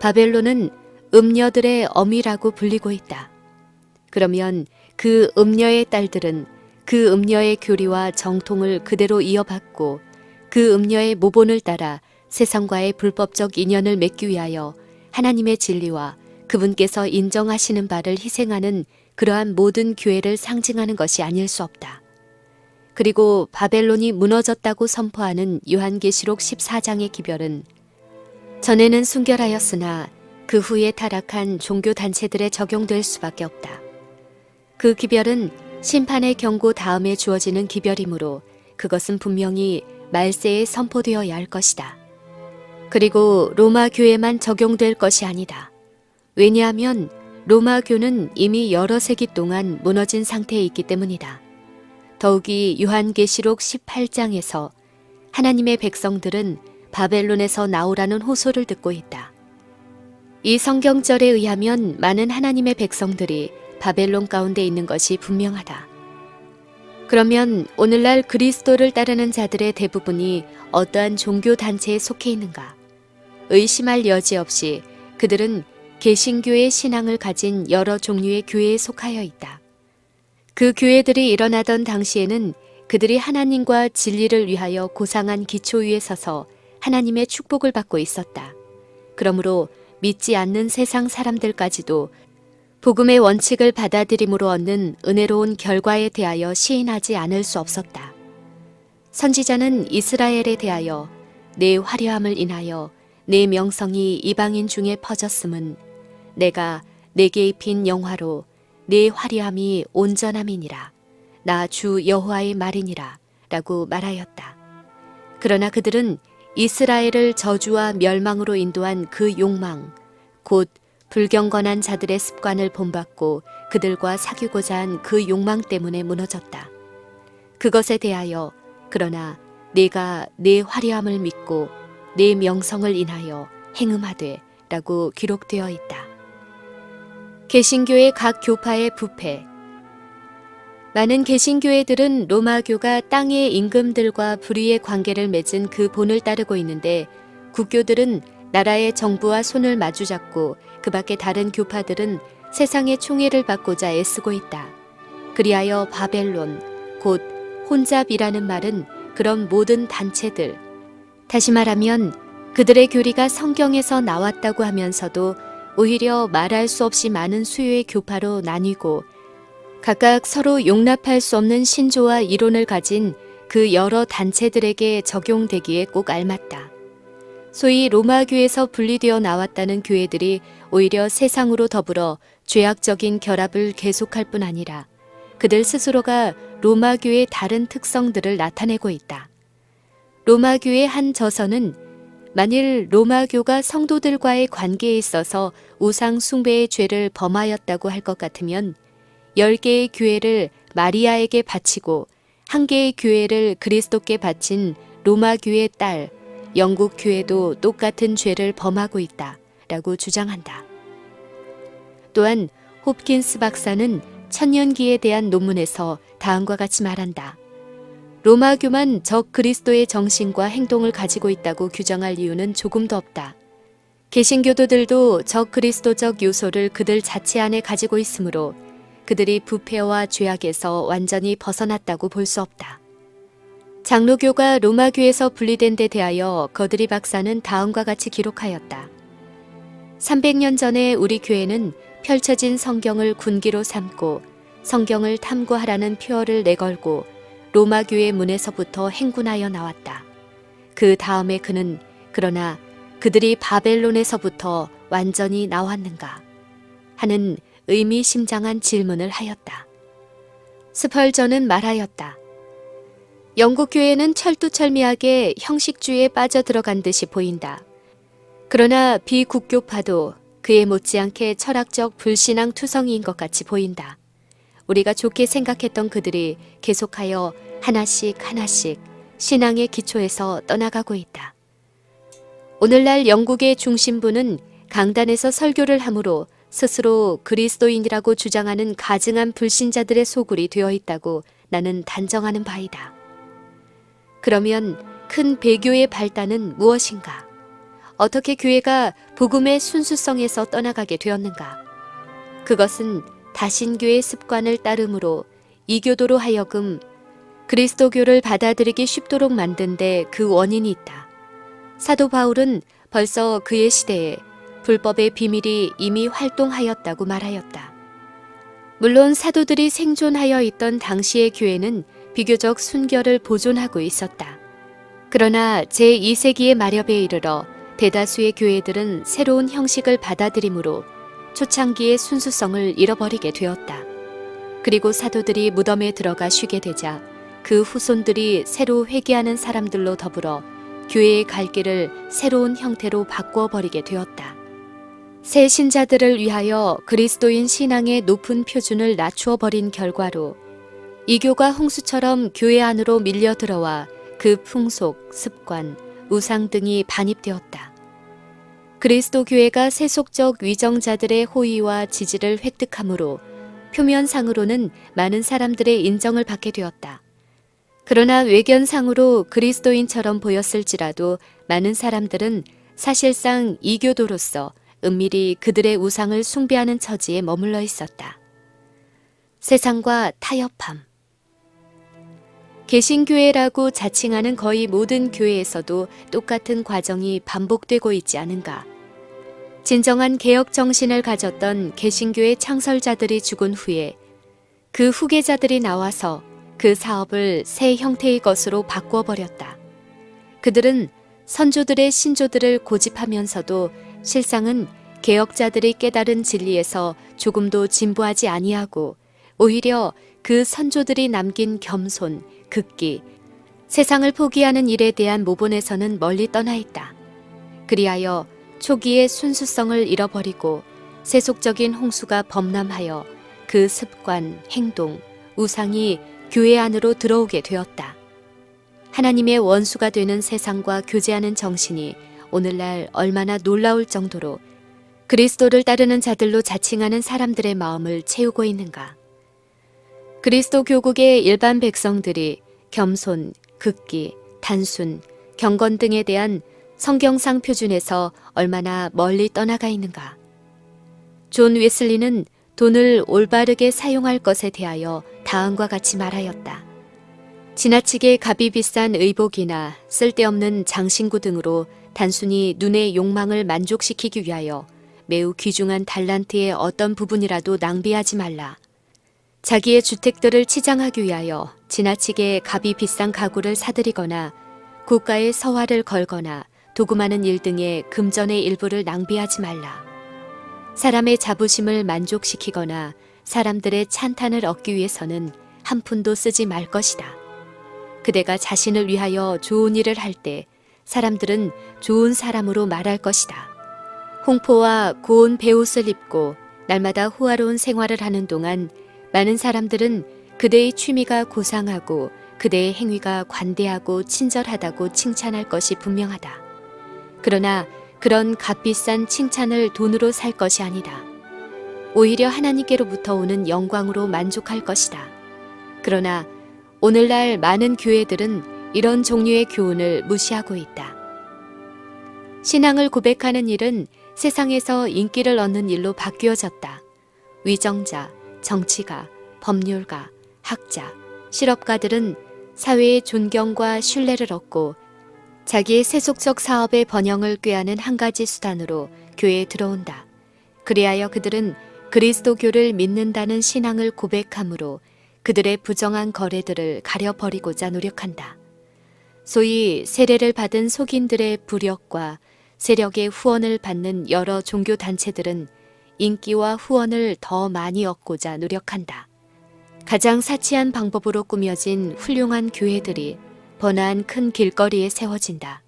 바벨론은 음녀들의 어미라고 불리고 있다. 그러면 그 음녀의 딸들은 그 음녀의 교리와 정통을 그대로 이어받고 그 음녀의 모본을 따라 세상과의 불법적 인연을 맺기 위하여 하나님의 진리와 그분께서 인정하시는 바를 희생하는 그러한 모든 교회를 상징하는 것이 아닐 수 없다. 그리고 바벨론이 무너졌다고 선포하는 요한계시록 14장의 기별은 전에는 순결하였으나 그 후에 타락한 종교단체들에 적용될 수밖에 없다. 그 기별은 심판의 경고 다음에 주어지는 기별이므로 그것은 분명히 말세에 선포되어야 할 것이다. 그리고 로마 교회만 적용될 것이 아니다. 왜냐하면 로마 교는 이미 여러 세기 동안 무너진 상태에 있기 때문이다. 더욱이 요한계시록 18장에서 하나님의 백성들은 바벨론에서 나오라는 호소를 듣고 있다. 이 성경절에 의하면 많은 하나님의 백성들이 바벨론 가운데 있는 것이 분명하다. 그러면 오늘날 그리스도를 따르는 자들의 대부분이 어떠한 종교단체에 속해 있는가? 의심할 여지 없이 그들은 개신교의 신앙을 가진 여러 종류의 교회에 속하여 있다. 그 교회들이 일어나던 당시에는 그들이 하나님과 진리를 위하여 고상한 기초 위에 서서 하나님의 축복을 받고 있었다. 그러므로 믿지 않는 세상 사람들까지도 복음의 원칙을 받아들임으로 얻는 은혜로운 결과에 대하여 시인하지 않을 수 없었다. 선지자는 이스라엘에 대하여 내 화려함을 인하여 내 명성이 이방인 중에 퍼졌음은 내가 내게 입힌 영화로 내 화려함이 온전함이니라. 나 주 여호와의 말이니라 라고 말하였다. 그러나 그들은 이스라엘을 저주와 멸망으로 인도한 그 욕망, 곧 불경건한 자들의 습관을 본받고 그들과 사귀고자 한 그 욕망 때문에 무너졌다. 그것에 대하여 그러나 내가 내 화려함을 믿고 내 명성을 인하여 행음하되 라고 기록되어 있다. 개신교의 각 교파의 부패. 많은 개신교회들은 로마교가 땅의 임금들과 불의의 관계를 맺은 그 본을 따르고 있는데 국교들은 나라의 정부와 손을 마주잡고 그 밖에 다른 교파들은 세상의 총애를 받고자 애쓰고 있다. 그리하여 바벨론, 곧 혼잡이라는 말은 그런 모든 단체들, 다시 말하면 그들의 교리가 성경에서 나왔다고 하면서도 오히려 말할 수 없이 많은 수요의 교파로 나뉘고 각각 서로 용납할 수 없는 신조와 이론을 가진 그 여러 단체들에게 적용되기에 꼭 알맞다. 소위 로마교에서 분리되어 나왔다는 교회들이 오히려 세상으로 더불어 죄악적인 결합을 계속할 뿐 아니라 그들 스스로가 로마교의 다른 특성들을 나타내고 있다. 로마교의 한 저서는 만일 로마교가 성도들과의 관계에 있어서 우상 숭배의 죄를 범하였다고 할 것 같으면 10개의 교회를 마리아에게 바치고 1개의 교회를 그리스도께 바친 로마교의 딸, 영국 교회도 똑같은 죄를 범하고 있다 라고 주장한다. 또한 홉킨스 박사는 천년기에 대한 논문에서 다음과 같이 말한다. 로마교만 적 그리스도의 정신과 행동을 가지고 있다고 규정할 이유는 조금도 없다. 개신교도들도 적 그리스도적 요소를 그들 자체 안에 가지고 있으므로 그들이 부패와 죄악에서 완전히 벗어났다고 볼 수 없다. 장로교가 로마교에서 분리된 데 대하여 거드리 박사는 다음과 같이 기록하였다. 300년 전에 우리 교회는 펼쳐진 성경을 군기로 삼고 성경을 탐구하라는 표어를 내걸고 로마교의 문에서부터 행군하여 나왔다. 그 다음에 그는 그러나 그들이 바벨론에서부터 완전히 나왔는가 하는 의미심장한 질문을 하였다. 스펄전은 말하였다. 영국 교회는 철두철미하게 형식주의에 빠져들어간 듯이 보인다. 그러나 비국교파도 그에 못지않게 철학적 불신앙 투성이인 것 같이 보인다. 우리가 좋게 생각했던 그들이 계속하여 하나씩 신앙의 기초에서 떠나가고 있다. 오늘날 영국의 중심부는 강단에서 설교를 함으로 스스로 그리스도인이라고 주장하는 가증한 불신자들의 소굴이 되어 있다고 나는 단정하는 바이다. 그러면 큰 배교의 발단은 무엇인가? 어떻게 교회가 복음의 순수성에서 떠나가게 되었는가? 그것은 다신교의 습관을 따름으로 이교도로 하여금 그리스도교를 받아들이기 쉽도록 만든 데 그 원인이 있다. 사도 바울은 벌써 그의 시대에 불법의 비밀이 이미 활동하였다고 말하였다. 물론 사도들이 생존하여 있던 당시의 교회는 비교적 순결을 보존하고 있었다. 그러나 제2세기의 마렵에 이르러 대다수의 교회들은 새로운 형식을 받아들이므로 초창기의 순수성을 잃어버리게 되었다. 그리고 사도들이 무덤에 들어가 쉬게 되자 그 후손들이 새로 회개하는 사람들로 더불어 교회의 갈 길을 새로운 형태로 바꾸어 버리게 되었다. 새 신자들을 위하여 그리스도인 신앙의 높은 표준을 낮추어 버린 결과로 이교가 홍수처럼 교회 안으로 밀려 들어와 그 풍속, 습관, 우상 등이 반입되었다. 그리스도 교회가 세속적 위정자들의 호의와 지지를 획득함으로 표면상으로는 많은 사람들의 인정을 받게 되었다. 그러나 외견상으로 그리스도인처럼 보였을지라도 많은 사람들은 사실상 이교도로서 은밀히 그들의 우상을 숭배하는 처지에 머물러 있었다. 세상과 타협함. 개신교회라고 자칭하는 거의 모든 교회에서도 똑같은 과정이 반복되고 있지 않은가. 진정한 개혁 정신을 가졌던 개신교회 창설자들이 죽은 후에 그 후계자들이 나와서 그 사업을 새 형태의 것으로 바꾸어 버렸다. 그들은 선조들의 신조들을 고집하면서도 실상은 개혁자들이 깨달은 진리에서 조금도 진보하지 아니하고 오히려 그 선조들이 남긴 겸손, 극기, 세상을 포기하는 일에 대한 모본에서는 멀리 떠나 있다. 그리하여 초기의 순수성을 잃어버리고 세속적인 홍수가 범람하여 그 습관, 행동, 우상이 교회 안으로 들어오게 되었다. 하나님의 원수가 되는 세상과 교제하는 정신이 오늘날 얼마나 놀라울 정도로 그리스도를 따르는 자들로 자칭하는 사람들의 마음을 채우고 있는가. 그리스도 교국의 일반 백성들이 겸손, 극기, 단순, 경건 등에 대한 성경상 표준에서 얼마나 멀리 떠나가 있는가. 존 웨슬리는 돈을 올바르게 사용할 것에 대하여 다음과 같이 말하였다. 지나치게 값이 비싼 의복이나 쓸데없는 장신구 등으로 단순히 눈의 욕망을 만족시키기 위하여 매우 귀중한 달란트의 어떤 부분이라도 낭비하지 말라. 자기의 주택들을 치장하기 위하여 지나치게 값이 비싼 가구를 사들이거나 고가의 서화를 걸거나 도금하는 일 등의 금전의 일부를 낭비하지 말라. 사람의 자부심을 만족시키거나 사람들의 찬탄을 얻기 위해서는 한 푼도 쓰지 말 것이다. 그대가 자신을 위하여 좋은 일을 할 때 사람들은 좋은 사람으로 말할 것이다. 홍포와 고운 베옷을 입고 날마다 호화로운 생활을 하는 동안 많은 사람들은 그대의 취미가 고상하고 그대의 행위가 관대하고 친절하다고 칭찬할 것이 분명하다. 그러나 그런 값비싼 칭찬을 돈으로 살 것이 아니다. 오히려 하나님께로부터 오는 영광으로 만족할 것이다. 그러나 오늘날 많은 교회들은 이런 종류의 교훈을 무시하고 있다. 신앙을 고백하는 일은 세상에서 인기를 얻는 일로 바뀌어졌다. 위정자, 정치가, 법률가, 학자, 실업가들은 사회의 존경과 신뢰를 얻고 자기의 세속적 사업의 번영을 꾀하는 한 가지 수단으로 교회에 들어온다. 그리하여 그들은 그리스도교를 믿는다는 신앙을 고백함으로 그들의 부정한 거래들을 가려버리고자 노력한다. 소위 세례를 받은 속인들의 부력과 세력의 후원을 받는 여러 종교단체들은 인기와 후원을 더 많이 얻고자 노력한다. 가장 사치한 방법으로 꾸며진 훌륭한 교회들이 번화한 큰 길거리에 세워진다.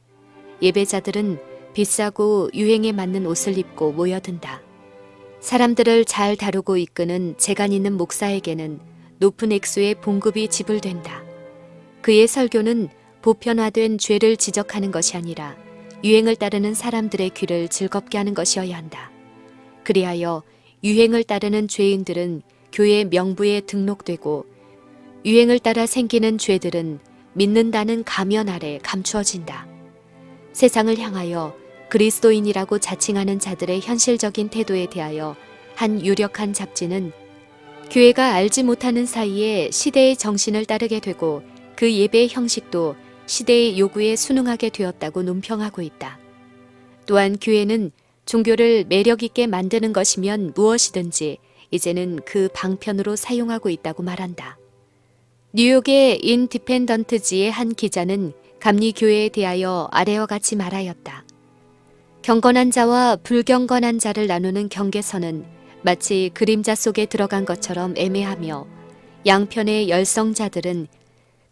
예배자들은 비싸고 유행에 맞는 옷을 입고 모여든다. 사람들을 잘 다루고 이끄는 재간 있는 목사에게는 높은 액수의 봉급이 지불된다. 그의 설교는 보편화된 죄를 지적하는 것이 아니라 유행을 따르는 사람들의 귀를 즐겁게 하는 것이어야 한다. 그리하여 유행을 따르는 죄인들은 교회 명부에 등록되고 유행을 따라 생기는 죄들은 믿는다는 가면 아래 감추어진다. 세상을 향하여 그리스도인이라고 자칭하는 자들의 현실적인 태도에 대하여 한 유력한 잡지는 교회가 알지 못하는 사이에 시대의 정신을 따르게 되고 그 예배의 형식도 시대의 요구에 순응하게 되었다고 논평하고 있다. 또한 교회는 종교를 매력 있게 만드는 것이면 무엇이든지 이제는 그 방편으로 사용하고 있다고 말한다. 뉴욕의 인디펜던트지의 한 기자는 감리교회에 대하여 아래와 같이 말하였다. 경건한 자와 불경건한 자를 나누는 경계선은 마치 그림자 속에 들어간 것처럼 애매하며 양편의 열성자들은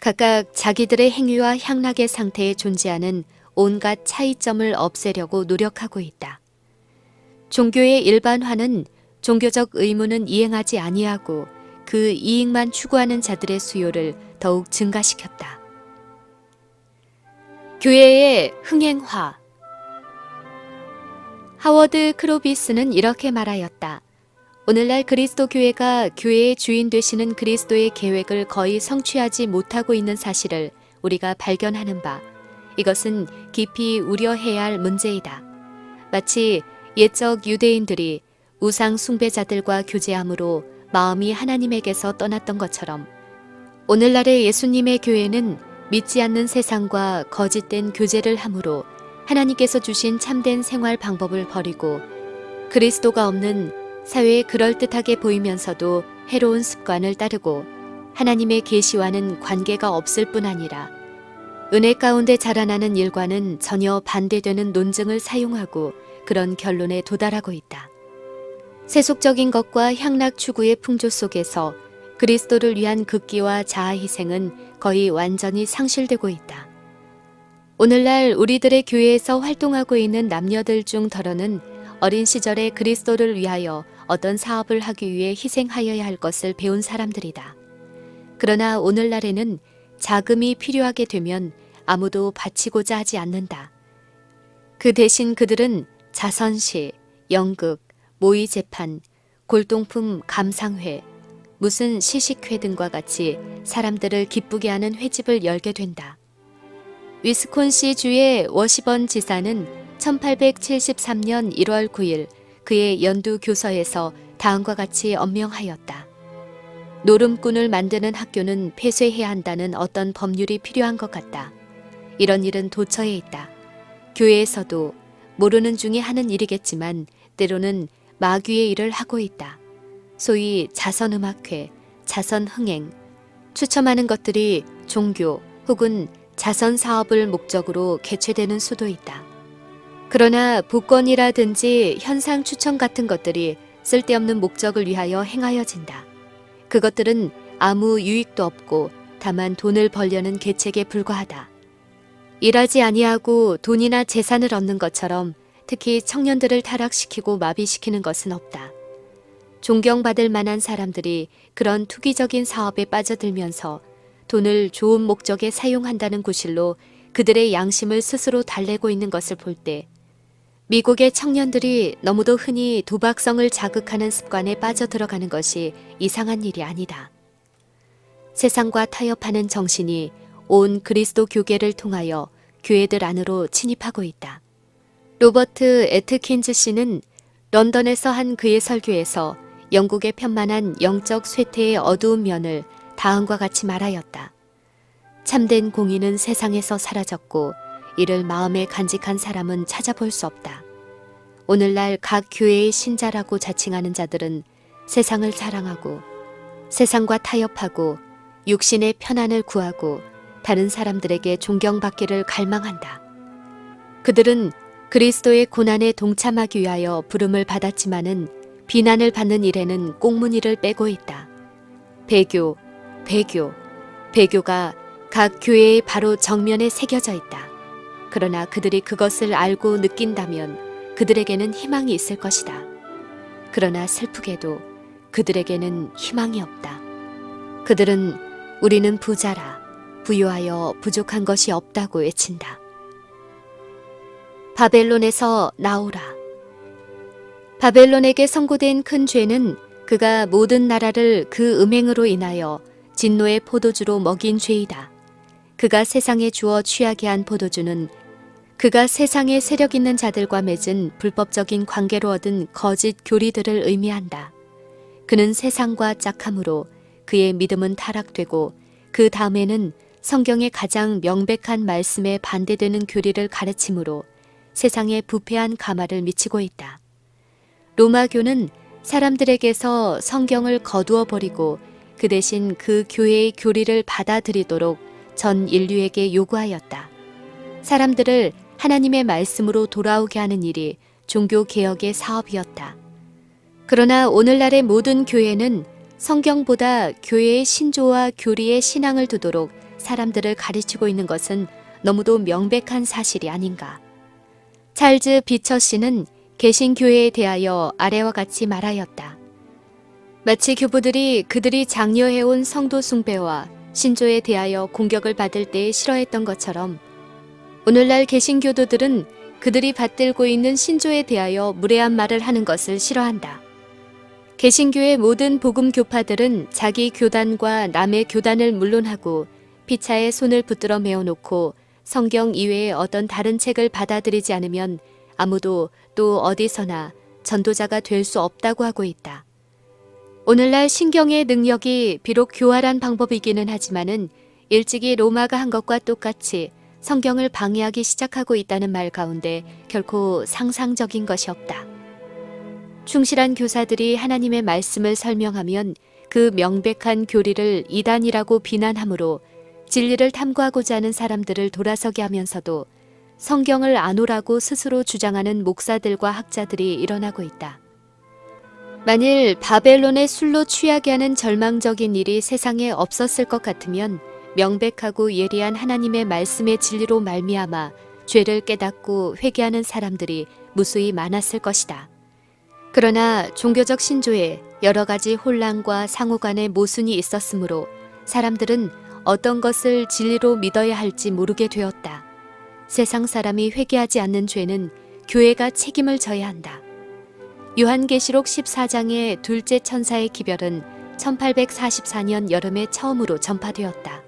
각각 자기들의 행위와 향락의 상태에 존재하는 온갖 차이점을 없애려고 노력하고 있다. 종교의 일반화는 종교적 의무는 이행하지 아니하고 그 이익만 추구하는 자들의 수요를 더욱 증가시켰다. 교회의 흥행화. 하워드 크로비스는 이렇게 말하였다. 오늘날 그리스도 교회가 교회의 주인 되시는 그리스도의 계획을 거의 성취하지 못하고 있는 사실을 우리가 발견하는 바, 이것은 깊이 우려해야 할 문제이다. 마치 옛적 유대인들이 우상 숭배자들과 교제함으로 마음이 하나님에게서 떠났던 것처럼 오늘날의 예수님의 교회는 믿지 않는 세상과 거짓된 교제를 함으로 하나님께서 주신 참된 생활 방법을 버리고 그리스도가 없는 사회에 그럴듯하게 보이면서도 해로운 습관을 따르고 하나님의 계시와는 관계가 없을 뿐 아니라 은혜 가운데 자라나는 일과는 전혀 반대되는 논증을 사용하고 그런 결론에 도달하고 있다. 세속적인 것과 향락 추구의 풍조 속에서 그리스도를 위한 극기와 자아 희생은 거의 완전히 상실되고 있다. 오늘날 우리들의 교회에서 활동하고 있는 남녀들 중 더러는 어린 시절에 그리스도를 위하여 어떤 사업을 하기 위해 희생하여야 할 것을 배운 사람들이다. 그러나 오늘날에는 자금이 필요하게 되면 아무도 바치고자 하지 않는다. 그 대신 그들은 자선시, 연극, 모의 재판, 골동품 감상회, 무슨 시식회 등과 같이 사람들을 기쁘게 하는 회집을 열게 된다. 위스콘시주의 워시번 지사는 1873년 1월 9일 그의 연두 교서에서 다음과 같이 언명하였다. 노름꾼을 만드는 학교는 폐쇄해야 한다는 어떤 법률이 필요한 것 같다. 이런 일은 도처에 있다. 교회에서도 모르는 중에 하는 일이겠지만 때로는 마귀의 일을 하고 있다. 소위 자선음악회, 자선흥행, 추첨하는 것들이 종교 혹은 자선사업을 목적으로 개최되는 수도 있다. 그러나 복권이라든지 현상 추천 같은 것들이 쓸데없는 목적을 위하여 행하여진다. 그것들은 아무 유익도 없고 다만 돈을 벌려는 계책에 불과하다. 일하지 아니하고 돈이나 재산을 얻는 것처럼 특히 청년들을 타락시키고 마비시키는 것은 없다. 존경받을 만한 사람들이 그런 투기적인 사업에 빠져들면서 돈을 좋은 목적에 사용한다는 구실로 그들의 양심을 스스로 달래고 있는 것을 볼 때 미국의 청년들이 너무도 흔히 도박성을 자극하는 습관에 빠져들어가는 것이 이상한 일이 아니다. 세상과 타협하는 정신이 온 그리스도 교계를 통하여 교회들 안으로 침입하고 있다. 로버트 애트킨즈 씨는 런던에서 한 그의 설교에서 영국의 편만한 영적 쇠퇴의 어두운 면을 다음과 같이 말하였다. 참된 공의는 세상에서 사라졌고 이를 마음에 간직한 사람은 찾아볼 수 없다. 오늘날 각 교회의 신자라고 자칭하는 자들은 세상을 사랑하고 세상과 타협하고 육신의 편안을 구하고 다른 사람들에게 존경받기를 갈망한다. 그들은 그리스도의 고난에 동참하기 위하여 부름을 받았지만은 비난을 받는 일에는 꽁무니를 빼고 있다. 배교가 각 교회의 바로 정면에 새겨져 있다. 그러나 그들이 그것을 알고 느낀다면 그들에게는 희망이 있을 것이다. 그러나 슬프게도 그들에게는 희망이 없다. 그들은 우리는 부자라, 부유하여 부족한 것이 없다고 외친다. 바벨론에서 나오라. 바벨론에게 선고된 큰 죄는 그가 모든 나라를 그 음행으로 인하여 진노의 포도주로 먹인 죄이다. 그가 세상에 주어 취하게 한 포도주는 그가 세상의 세력 있는 자들과 맺은 불법적인 관계로 얻은 거짓 교리들을 의미한다. 그는 세상과 짝함으로 그의 믿음은 타락되고 그 다음에는 성경의 가장 명백한 말씀에 반대되는 교리를 가르침으로 세상에 부패한 가마를 미치고 있다. 로마교는 사람들에게서 성경을 거두어 버리고 그 대신 그 교회의 교리를 받아들이도록 전 인류에게 요구하였다. 사람들을 하나님의 말씀으로 돌아오게 하는 일이 종교개혁의 사업이었다. 그러나 오늘날의 모든 교회는 성경보다 교회의 신조와 교리의 신앙을 두도록 사람들을 가르치고 있는 것은 너무도 명백한 사실이 아닌가. 찰즈 비처씨는 개신교회에 대하여 아래와 같이 말하였다. 마치 교부들이 그들이 장려해온 성도 숭배와 신조에 대하여 공격을 받을 때 싫어했던 것처럼 오늘날 개신교도들은 그들이 받들고 있는 신조에 대하여 무례한 말을 하는 것을 싫어한다. 개신교의 모든 복음 교파들은 자기 교단과 남의 교단을 물론하고 피차에 손을 붙들어 메어놓고 성경 이외의 어떤 다른 책을 받아들이지 않으면 아무도 또 어디서나 전도자가 될 수 없다고 하고 있다. 오늘날 신경의 능력이 비록 교활한 방법이기는 하지만은 일찍이 로마가 한 것과 똑같이 성경을 방해하기 시작하고 있다는 말 가운데 결코 상상적인 것이 없다. 충실한 교사들이 하나님의 말씀을 설명하면 그 명백한 교리를 이단이라고 비난하므로 진리를 탐구하고자 하는 사람들을 돌아서게 하면서도 성경을 아노라고 스스로 주장하는 목사들과 학자들이 일어나고 있다. 만일 바벨론의 술로 취하게 하는 절망적인 일이 세상에 없었을 것 같으면 명백하고 예리한 하나님의 말씀의 진리로 말미암아 죄를 깨닫고 회개하는 사람들이 무수히 많았을 것이다. 그러나 종교적 신조에 여러 가지 혼란과 상호간의 모순이 있었으므로 사람들은 어떤 것을 진리로 믿어야 할지 모르게 되었다. 세상 사람이 회개하지 않는 죄는 교회가 책임을 져야 한다. 요한계시록 14장의 둘째 천사의 기별은 1844년 여름에 처음으로 전파되었다.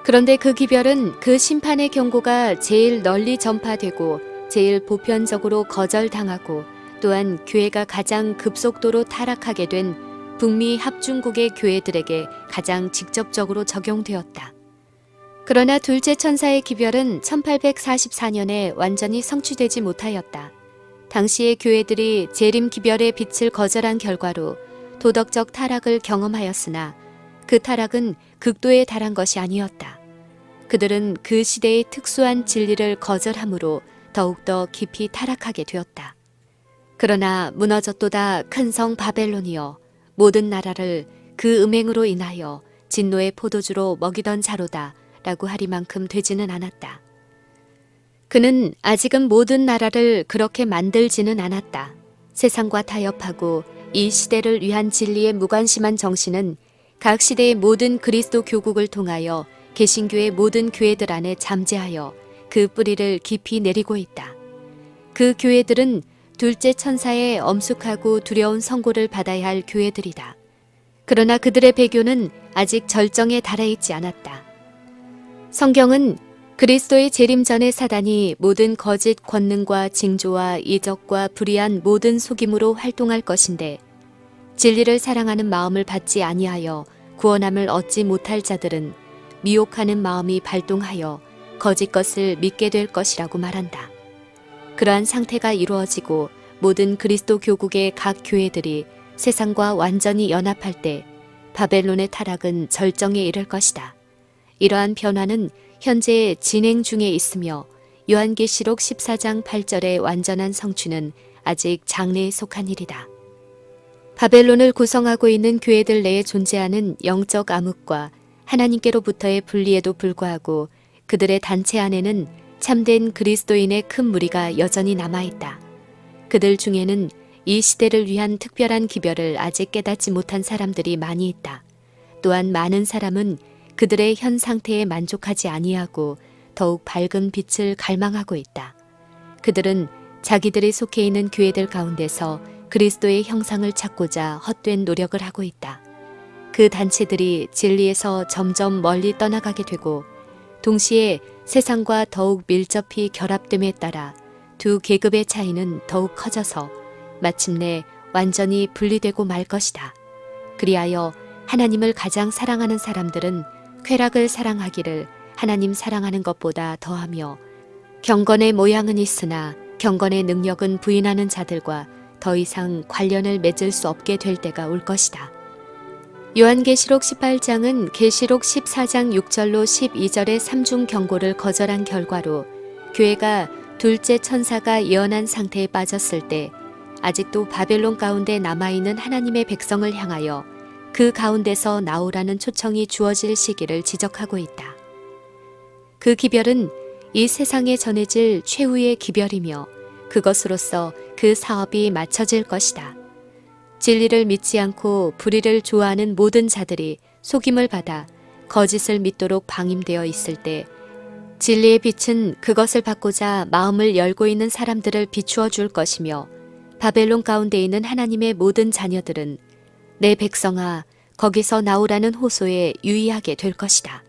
그런데 그 기별은 그 심판의 경고가 제일 널리 전파되고 제일 보편적으로 거절당하고 또한 교회가 가장 급속도로 타락하게 된 북미 합중국의 교회들에게 가장 직접적으로 적용되었다. 그러나 둘째 천사의 기별은 1844년에 완전히 성취되지 못하였다. 당시의 교회들이 재림 기별의 빛을 거절한 결과로 도덕적 타락을 경험하였으나 그 타락은 극도에 달한 것이 아니었다. 그들은 그 시대의 특수한 진리를 거절함으로 더욱더 깊이 타락하게 되었다. 그러나 무너졌도다 큰 성 바벨론이여 모든 나라를 그 음행으로 인하여 진노의 포도주로 먹이던 자로다 라고 하리만큼 되지는 않았다. 그는 아직은 모든 나라를 그렇게 만들지는 않았다. 세상과 타협하고 이 시대를 위한 진리에 무관심한 정신은 각 시대의 모든 그리스도 교국을 통하여 개신교의 모든 교회들 안에 잠재하여 그 뿌리를 깊이 내리고 있다. 그 교회들은 둘째 천사의 엄숙하고 두려운 선고를 받아야 할 교회들이다. 그러나 그들의 배교는 아직 절정에 달해 있지 않았다. 성경은 그리스도의 재림 전의 사단이 모든 거짓 권능과 징조와 이적과 불의한 모든 속임으로 활동할 것인데 진리를 사랑하는 마음을 받지 아니하여 구원함을 얻지 못할 자들은 미혹하는 마음이 발동하여 거짓 것을 믿게 될 것이라고 말한다. 그러한 상태가 이루어지고 모든 그리스도 교국의 각 교회들이 세상과 완전히 연합할 때 바벨론의 타락은 절정에 이를 것이다. 이러한 변화는 현재 진행 중에 있으며 요한계시록 14장 8절의 완전한 성취는 아직 장래에 속한 일이다. 바벨론을 구성하고 있는 교회들 내에 존재하는 영적 암흑과 하나님께로부터의 분리에도 불구하고 그들의 단체 안에는 참된 그리스도인의 큰 무리가 여전히 남아있다. 그들 중에는 이 시대를 위한 특별한 기별을 아직 깨닫지 못한 사람들이 많이 있다. 또한 많은 사람은 그들의 현 상태에 만족하지 아니하고 더욱 밝은 빛을 갈망하고 있다. 그들은 자기들이 속해 있는 교회들 가운데서 그리스도의 형상을 찾고자 헛된 노력을 하고 있다. 그 단체들이 진리에서 점점 멀리 떠나가게 되고 동시에 세상과 더욱 밀접히 결합됨에 따라 두 계급의 차이는 더욱 커져서 마침내 완전히 분리되고 말 것이다. 그리하여 하나님을 가장 사랑하는 사람들은 쾌락을 사랑하기를 하나님 사랑하는 것보다 더하며 경건의 모양은 있으나 경건의 능력은 부인하는 자들과 더 이상 관련을 맺을 수 없게 될 때가 올 것이다. 요한계시록 18장은 계시록 14장 6절로 12절의 삼중 경고를 거절한 결과로 교회가 둘째 천사가 예언한 상태에 빠졌을 때 아직도 바벨론 가운데 남아있는 하나님의 백성을 향하여 그 가운데서 나오라는 초청이 주어질 시기를 지적하고 있다. 그 기별은 이 세상에 전해질 최후의 기별이며 그것으로서 그 사업이 마쳐질 것이다. 진리를 믿지 않고 불의를 좋아하는 모든 자들이 속임을 받아 거짓을 믿도록 방임되어 있을 때 진리의 빛은 그것을 받고자 마음을 열고 있는 사람들을 비추어 줄 것이며 바벨론 가운데 있는 하나님의 모든 자녀들은 내 백성아 거기서 나오라는 호소에 유의하게 될 것이다.